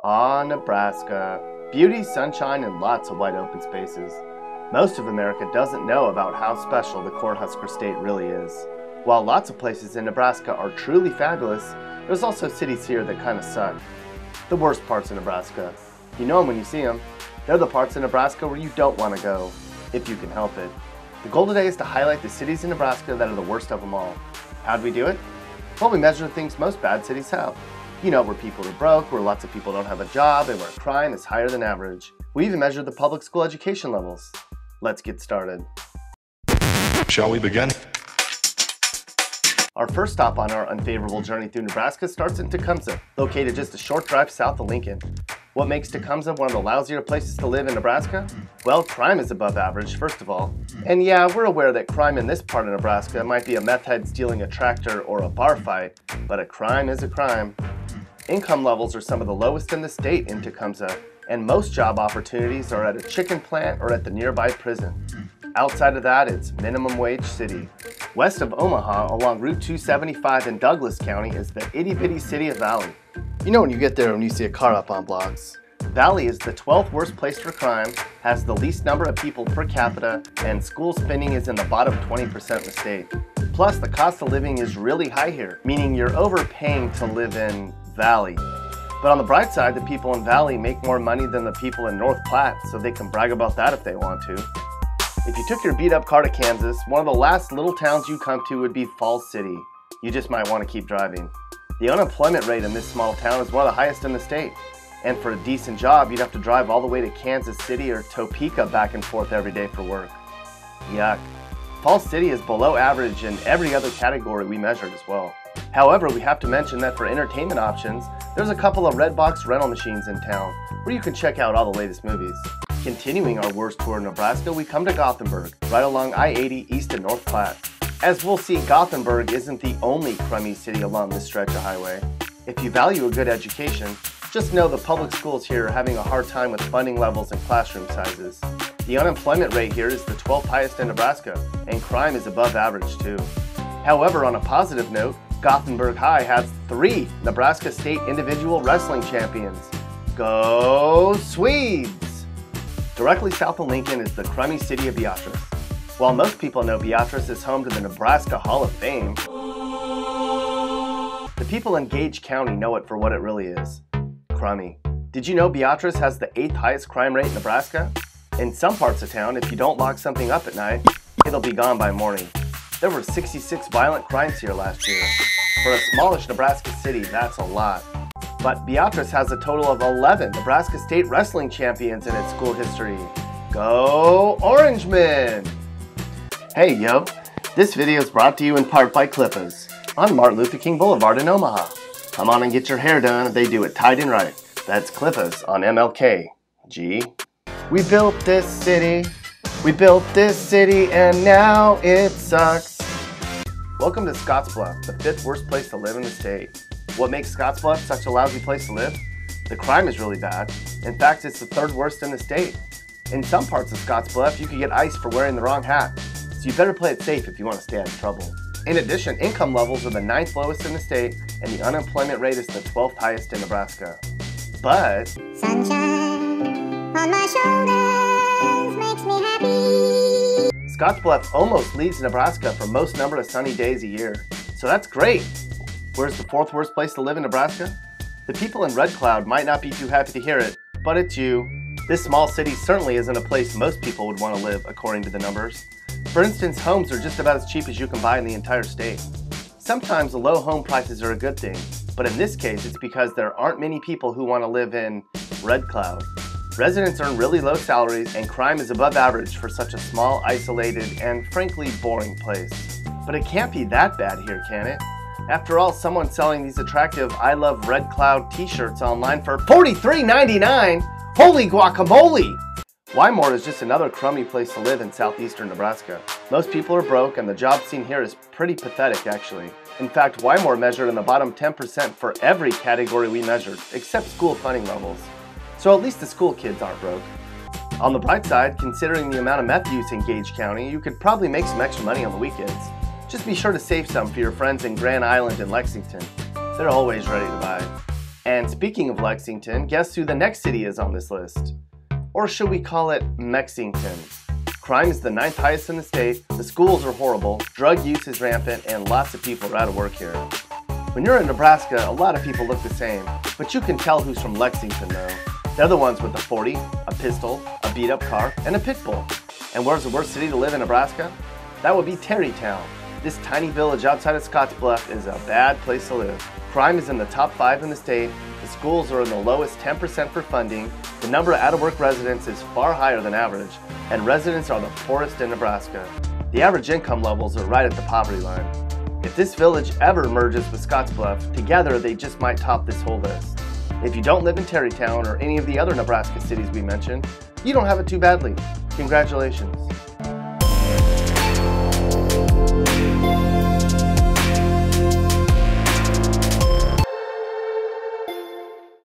Ah, Nebraska. Beauty, sunshine, and lots of wide open spaces. Most of America doesn't know about how special the Cornhusker State really is. While lots of places in Nebraska are truly fabulous, there's also cities here that kind of suck. The worst parts of Nebraska. You know them when you see them. They're the parts of Nebraska where you don't want to go, if you can help it. The goal today is to highlight the cities in Nebraska that are the worst of them all. How'd we do it? Well, we measure the things most bad cities have. You know, where people are broke, where lots of people don't have a job, and where crime is higher than average. We even measured the public school education levels. Let's get started. Shall we begin? Our first stop on our unfavorable journey through Nebraska starts in Tecumseh, located just a short drive south of Lincoln. What makes Tecumseh one of the lousier places to live in Nebraska? Well, crime is above average, first of all. And yeah, we're aware that crime in this part of Nebraska might be a meth head stealing a tractor or a bar fight, but a crime is a crime. Income levels are some of the lowest in the state in Tecumseh, and most job opportunities are at a chicken plant or at the nearby prison. Outside of that, it's minimum wage city. West of Omaha, along Route 275 in Douglas County, is the itty-bitty city of Valley. You know when you get there when you see a car up on blogs. Valley is the 12th worst place for crime, has the least number of people per capita, and school spending is in the bottom 20% in the state. Plus, the cost of living is really high here, meaning you're overpaying to live in Valley. But on the bright side, the people in Valley make more money than the people in North Platte, so they can brag about that if they want to. If you took your beat-up car to Kansas, one of the last little towns you come to would be Falls City. You just might want to keep driving. The unemployment rate in this small town is one of the highest in the state. And for a decent job, you'd have to drive all the way to Kansas City or Topeka back and forth every day for work. Yuck. Falls City is below average in every other category we measured as well. However, we have to mention that for entertainment options, there's a couple of Redbox rental machines in town where you can check out all the latest movies. Continuing our worst tour in Nebraska, we come to Gothenburg, right along I-80 east of North Platte. As we'll see, Gothenburg isn't the only crummy city along this stretch of highway. If you value a good education, just know the public schools here are having a hard time with funding levels and classroom sizes. The unemployment rate here is the 12th highest in Nebraska, and crime is above average too. However, on a positive note, Gothenburg High has 3 Nebraska State individual wrestling champions. Go Swedes! Directly south of Lincoln is the crummy city of Beatrice. While most people know Beatrice is home to the Nebraska Hall of Fame, the people in Gage County know it for what it really is. Crummy. Did you know Beatrice has the 8th highest crime rate in Nebraska? In some parts of town, if you don't lock something up at night, it'll be gone by morning. There were 66 violent crimes here last year. For a smallish Nebraska city, that's a lot. But Beatrice has a total of 11 Nebraska State wrestling champions in its school history. Go Orangemen! Hey yo, this video is brought to you in part by Clippers on Martin Luther King Boulevard in Omaha. Come on and get your hair done, they do it tight and right. That's Clippers on MLK. G. We built this city, and now it sucks. Welcome to Scottsbluff, the 5th worst place to live in the state. What makes Scottsbluff such a lousy place to live? The crime is really bad. In fact, it's the 3rd worst in the state. In some parts of Scottsbluff, you could get iced for wearing the wrong hat, so you better play it safe if you want to stay out of trouble. In addition, income levels are the 9th lowest in the state, and the unemployment rate is the 12th highest in Nebraska. But sunshine on my shoulders makes me happy. Scottsbluff almost leads Nebraska for most number of sunny days a year, so that's great. Where's the 4th worst place to live in Nebraska? The people in Red Cloud might not be too happy to hear it, but it's you. This small city certainly isn't a place most people would want to live, according to the numbers. For instance, homes are just about as cheap as you can buy in the entire state. Sometimes low home prices are a good thing, but in this case it's because there aren't many people who want to live in Red Cloud. Residents earn really low salaries and crime is above average for such a small, isolated, and frankly boring place. But it can't be that bad here, can it? After all, someone's selling these attractive I Love Red Cloud t-shirts online for $43.99! Holy guacamole! Wymore is just another crummy place to live in southeastern Nebraska. Most people are broke and the job scene here is pretty pathetic actually. In fact, Wymore measured in the bottom 10% for every category we measured, except school funding levels. So at least the school kids aren't broke. On the bright side, considering the amount of meth use in Gage County, you could probably make some extra money on the weekends. Just be sure to save some for your friends in Grand Island and Lexington. They're always ready to buy. And speaking of Lexington, guess who the next city is on this list? Or should we call it Mexington? Crime is the 9th highest in the state, the schools are horrible, drug use is rampant, and lots of people are out of work here. When you're in Nebraska, a lot of people look the same, but you can tell who's from Lexington though. They're the ones with a 40, a pistol, a beat-up car, and a pit bull. And where's the worst city to live in Nebraska? That would be Terrytown. This tiny village outside of Scottsbluff is a bad place to live. Crime is in the top 5 in the state, the schools are in the lowest 10% for funding, the number of out-of-work residents is far higher than average, and residents are the poorest in Nebraska. The average income levels are right at the poverty line. If this village ever merges with Scottsbluff, together they just might top this whole list. If you don't live in Terrytown or any of the other Nebraska cities we mentioned, you don't have it too badly. Congratulations.